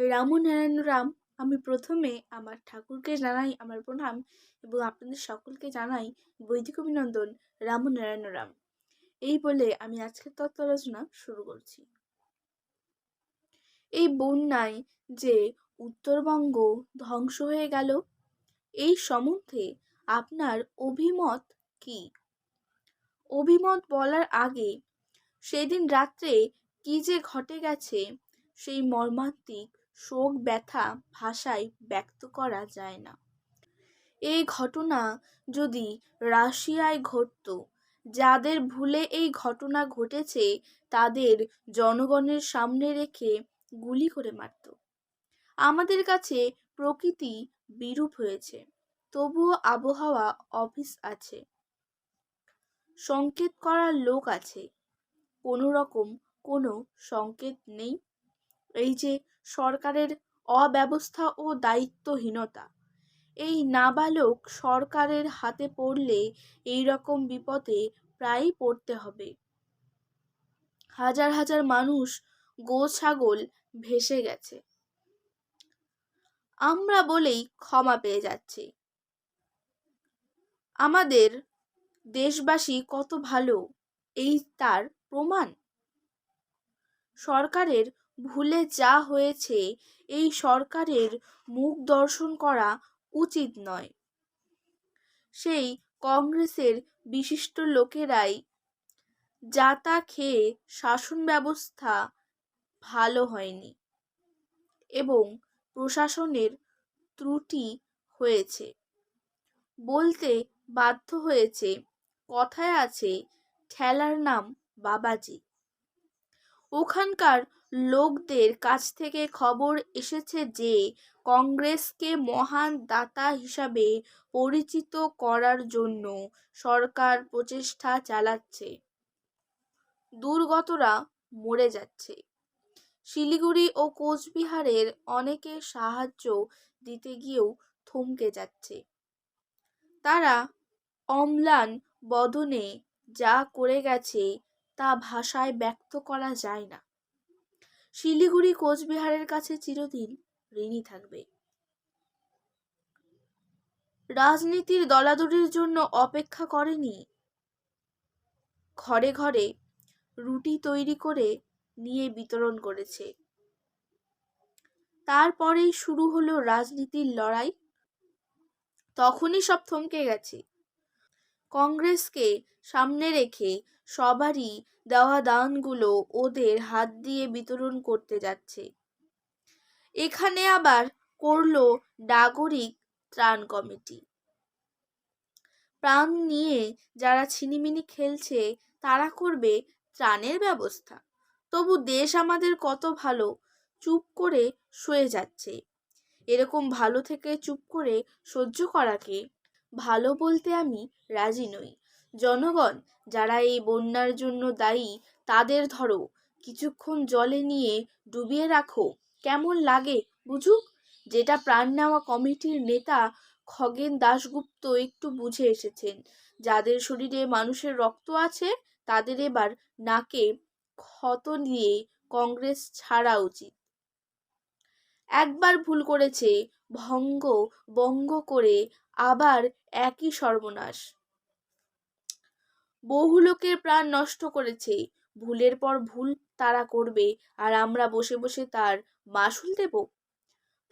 রামনারায়ণ রাম। আমি প্রথমে আমার ঠাকুরকে জানাই আমার প্রণাম এবং আপনাদের সকলকে জানাই বৈদিক অভিনন্দন। রামনারায়ণ রাম। এই বলে আমি আজকের তত্ত্ব আলোচনা শুরু করছি। এই বন্যায় যে উত্তরবঙ্গ ধ্বংস হয়ে গেল, এই সম্বন্ধে আপনার অভিমত কি? অভিমত বলার আগে সেদিন রাত্রে কি যে ঘটে গেছে, সেই মর্মান্তিক শোক ব্যথা ভাষায় ব্যক্ত করা যায় না। এই ঘটনা যদি রাশিয়ায় ঘটত, যাদের ভুলে এই ঘটনা ঘটেছে তাদের জনগণের সামনে রেখে গুলি করে মারত। আমাদের কাছে প্রকৃতি বিরূপ হয়েছে, তবুও আবহাওয়া অফিস আছে, সংকেত করার লোক আছে, কোনো রকম কোনো সংকেত নেই। এই যে সরকারের অব্যবস্থা ও দায়িত্বহীনতা, এই নাবালক সরকারের হাতে পড়লে এই রকম বিপদে প্রায়ই পড়তে হবে। হাজার হাজার মানুষ গো ছাগল ভেসে গেছে, আমরা বলেই ক্ষমা পেয়ে যাচ্ছি। আমাদের দেশবাসী কত ভালো, এই তার প্রমাণ। সরকারের ভুলে যা হয়েছে, এই সরকারের মুখ দর্শন করা উচিত নয়। সেই কংগ্রেসের বিশিষ্ট লোকেরাই যা তা খেয়ে শাসন ব্যবস্থা ভালো হয়নি এবং প্রশাসনের ত্রুটি হয়েছে বলতে বাধ্য হয়েছে। কথায় আছে, ঠেলার নাম বাবাজি। ওখানকার লোকদের কাছ থেকে খবর এসেছে যে কংগ্রেসকে মহান দাতা হিসাবে পরিচিত করার জন্য সরকার প্রচেষ্টা চালাচ্ছে। দুর্গতরা মরে যাচ্ছে। শিলিগুড়ি ও কোচবিহারের অনেকে সাহায্য দিতে গিয়েও থমকে যাচ্ছে। তারা অম্লান বদনে যা করে গেছে তা ভাষায় ব্যক্ত করা যায় না। শিলিগুড়ি কোচবিহারের কাছে চিরদিন ঋণী থাকবে। রাজনীতির দলাদলির জন্য অপেক্ষা করেনি, ঘরে ঘরে রুটি তৈরি করে নিয়ে বিতরণ করেছে। তারপরেই শুরু হলো রাজনীতির লড়াই। তখনই সব থমকে গেছে। কংগ্রেসকে সামনে রেখে সবারই দেওয়া দানগুলো ওদের হাত দিয়ে বিতরণ করতে যাচ্ছে। এখানে আবার করলো নাগরিক ত্রাণ কমিটি। প্রাণ নিয়ে যারা ছিনিমিনি খেলছে তারা করবে ত্রাণের ব্যবস্থা। তবু দেশ আমাদের কত ভালো, চুপ করে শুয়ে যাচ্ছে। এরকম ভালো থেকে চুপ করে সহ্য করাকে ভালো বলতে আমি রাজি নই। জনগণ যারা এই বন্যার জন্য দায়ী, তাদের ধরো, কিছুক্ষণ জলে নিয়ে ডুবিয়ে রাখো, কেমন লাগে বুঝুক। যেটা প্রাণ নেওয়া কমিটির নেতা খগেন দাশগুপ্ত একটু বুঝে এসেছেন। যাদের শরীরে মানুষের রক্ত আছে তাদের এবার নাকে ক্ষত দিয়ে কংগ্রেস ছাড়া উচিত। একবার ভুল করেছে, বঙ্গ করে আবার একই সর্বনাশ। বহু লোকের প্রাণ নষ্ট করেছে, ভুলের পর ভুল তারা করবে, আর আমরা বসে বসে তার মাসুল দেব।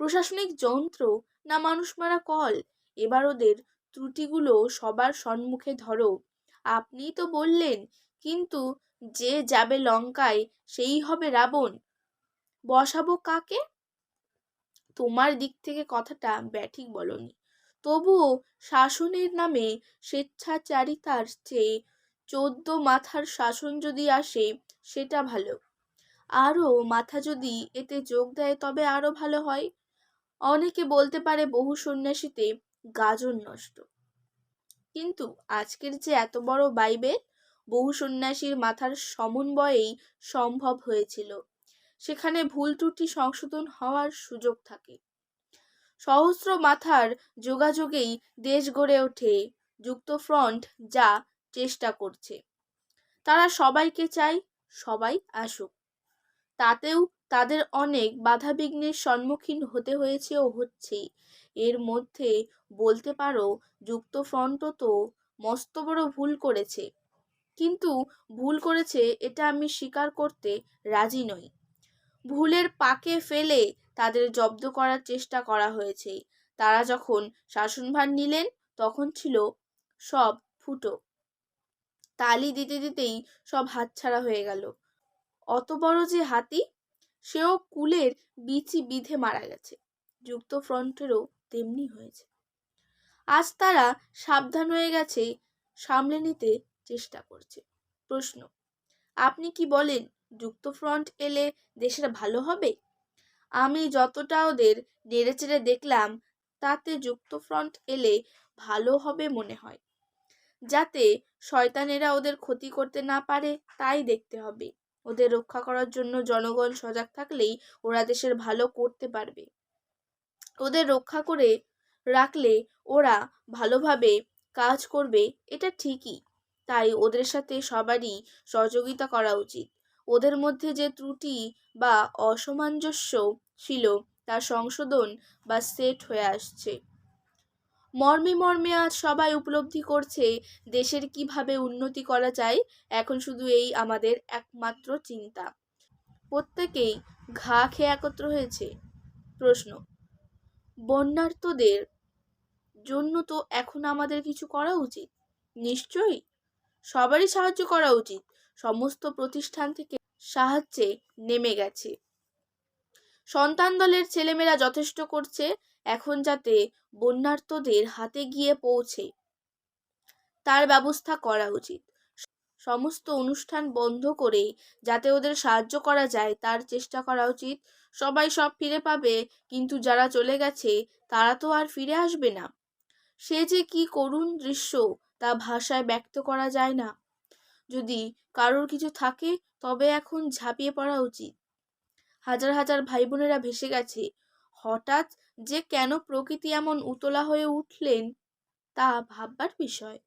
প্রশাসনিক যন্ত্র না মানুষ মারা কল। এবার ওদের ত্রুটিগুলো সবার সম্মুখে ধরো। আপনিই তো বললেন, কিন্তু যে যাবে লঙ্কায় সেই হবে রাবণ। বসাবো কাকে? তোমার দিক থেকে কথাটা ব্যাঠিক বলনি, তবুও শাসনের নামে স্বেচ্ছাচারিতার চেয়ে 14 মাথার শাসন যদি আসে সেটা ভালো। আরও মাথা যদি এতে যোগ দেয় তবে আরো ভালো হয়। অনেকে বলতে পারে বহু সন্ন্যাসীতে গাজন নষ্ট, কিন্তু আজকের যে এত বড় বাইবেল বহু সন্ন্যাসীর মাথার সমন্বয়েই সম্ভব হয়েছিল। সেখানে ভুল ত্রুটি সংশোধন হওয়ার সুযোগ থাকে। সহস্র মাথার যোগাযোগেই দেশ গড়ে ওঠে। যুক্তফ্রন্ট যা চেষ্টা করছে, তারা সবাইকে চায় সবাই আসুক। তাতেও তাদের অনেক বাধাবিঘ্নের সম্মুখীন হতে হয়েছে ও হচ্ছে। এর মধ্যে বলতে পারো যুক্তফ্রন্টও তো মস্ত বড় ভুল করেছে, কিন্তু ভুল করেছে এটা আমি স্বীকার করতে রাজি নই। ভুলের পাকে ফেলে তাদের জব্দ করার চেষ্টা করা হয়েছে। তারা যখন শাসনভার নিলেন তখন ছিল সব ফুটো, তালি দিতে দিতেই সব হাতছাড়া হয়ে গেল। অত বড় যে হাতি, সেও কুলের বিচি বিঁধে মারা গেছে। যুক্তফ্রন্টেরও তেমনি হয়েছে। আজ তারা সাবধান হয়ে গেছে, সামলে নিতে চেষ্টা করছে। প্রশ্ন, আপনি কি বলেন যুক্তফ্রন্ট এলে দেশের ভালো হবে? আমি যতটা ওদের নেড়েচেড়ে দেখলাম, তাতে যুক্তফ্রন্ট এলে ভালো হবে মনে হয়। যাতে শয়তানেরা ওদের ক্ষতি করতে না পারে তাই দেখতে হবে। ওদের রক্ষা করার জন্য জনগণ সজাগ থাকলেই ওরা দেশের ভালো করতে পারবে। ওদের রক্ষা করে রাখলে ওরা ভালোভাবে কাজ করবে, এটা ঠিকই। তাই ওদের সাথে সবারই সহযোগিতা করা উচিত। ওদের মধ্যে যে ত্রুটি বা অসামঞ্জস্য ছিল তা সংশোধন বা সেট হয়ে আসছে। মর্মে মর্মে আজ সবাই উপলব্ধি করছে দেশের কিভাবে উন্নতি করা যায়। এখন শুধু এই আমাদের একমাত্র চিন্তা। প্রত্যেকেই ঘা খেয়ে একত্র হয়েছে। প্রশ্ন, বন্যার্তদের জন্য তো এখন আমাদের কিছু করা উচিত। নিশ্চয়ই সবারই সাহায্য করা উচিত। সমস্ত প্রতিষ্ঠান থেকে সাহায্যে নেমে গেছে। সন্তান দলের ছেলেমেয়েরা যথেষ্ট করছে। এখন যাতে বন্যার্তদের হাতে গিয়ে পৌঁছে তার ব্যবস্থা করা উচিত। সমস্ত অনুষ্ঠান বন্ধ করে যাতে ওদের সাহায্য করা যায় তার চেষ্টা করা উচিত। সবাই সব ফিরে পাবে, কিন্তু যারা চলে গেছে তারা তো আর ফিরে আসবে না। সে যে কি করুণ দৃশ্য তা ভাষায় ব্যক্ত করা যায় না। যদি কারোর কিছু থাকে তবে এখন ঝাঁপিয়ে পড়া উচিত। হাজার হাজার ভাই বোনেরা ভেসে গেছে। হঠাৎ যে কেন প্রকৃতি এমন উতলা হয়ে উঠলেন তা ভাববার বিষয়।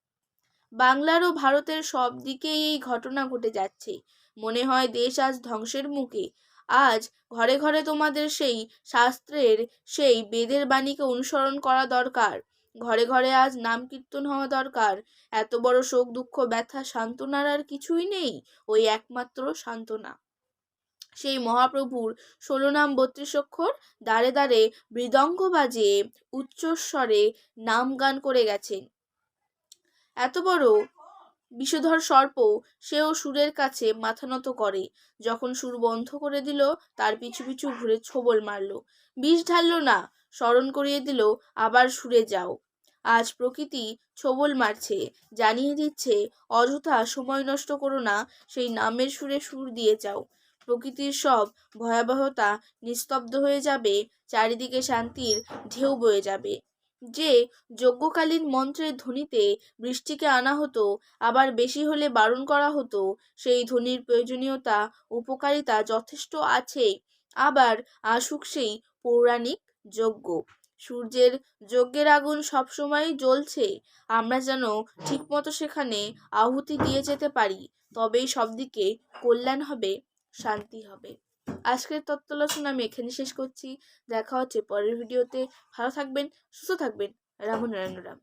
বাংলার ও ভারতের সব দিকেই এই ঘটনা ঘটে যাচ্ছে। মনে হয় দেশ আজ ধ্বংসের মুখে। আজ ঘরে ঘরে তোমাদের সেই শাস্ত্রের, সেই বেদের বাণীকে অনুসরণ করা দরকার। ঘরে ঘরে আজ নাম কীর্তন হওয়া দরকার। এত বড় শোক দুঃখ ব্যথা সান্ত্বনার আর কিছুই নেই, ওই একমাত্র সান্ত্বনা। সেই মহাপ্রভুর 16 নাম 32 অক্ষর দাঁড়ে দাঁড়ে মৃদঙ্গ বাজিয়ে উচ্চস্বরে নাম গান করে গেছেন। এত বড় বিষধর সর্প, সেও সুরের কাছে মাথা নত করে। যখন সুর বন্ধ করে দিল তার পিছু পিছু ঘুরে ছোবল মারল। বিষ ঢাললো না, স্মরণ করিয়ে দিল আবার সুরে যাও। আজ প্রকৃতি ছোবল মারছে, জানিয়ে দিচ্ছে অযথা সময় নষ্ট করো না, সেই নামের সুরে সুর দিয়ে যাও। প্রকৃতির সব ভয়াবহতা নিস্তব্ধ হয়ে যাবে, চারিদিকে শান্তির ঢেউ বয়ে যাবে। যে যজ্ঞকালীন মন্ত্রের ধ্বনিতে বৃষ্টিকে আনা হতো, আবার বেশি হলে বারণ করা হতো, সেই ধ্বনির প্রয়োজনীয়তা উপকারিতা যথেষ্ট আছে। আবার আসুক সেই পৌরাণিক যজ্ঞ। সূর্যের যজ্ঞের আগুন সবসময় জ্বলছে। আমরা যেন ঠিকমতো সেখানে আহুতি দিয়ে যেতে পারি, তবেই সব দিকে কল্যাণ হবে, শান্তি হবে। আজকের তত্ত্বালোচনা আমি এখানে শেষ করছি। দেখা হচ্ছে পরের ভিডিওতে। ভালো থাকবেন, সুস্থ থাকবেন। রাম নারায়ণ রাম।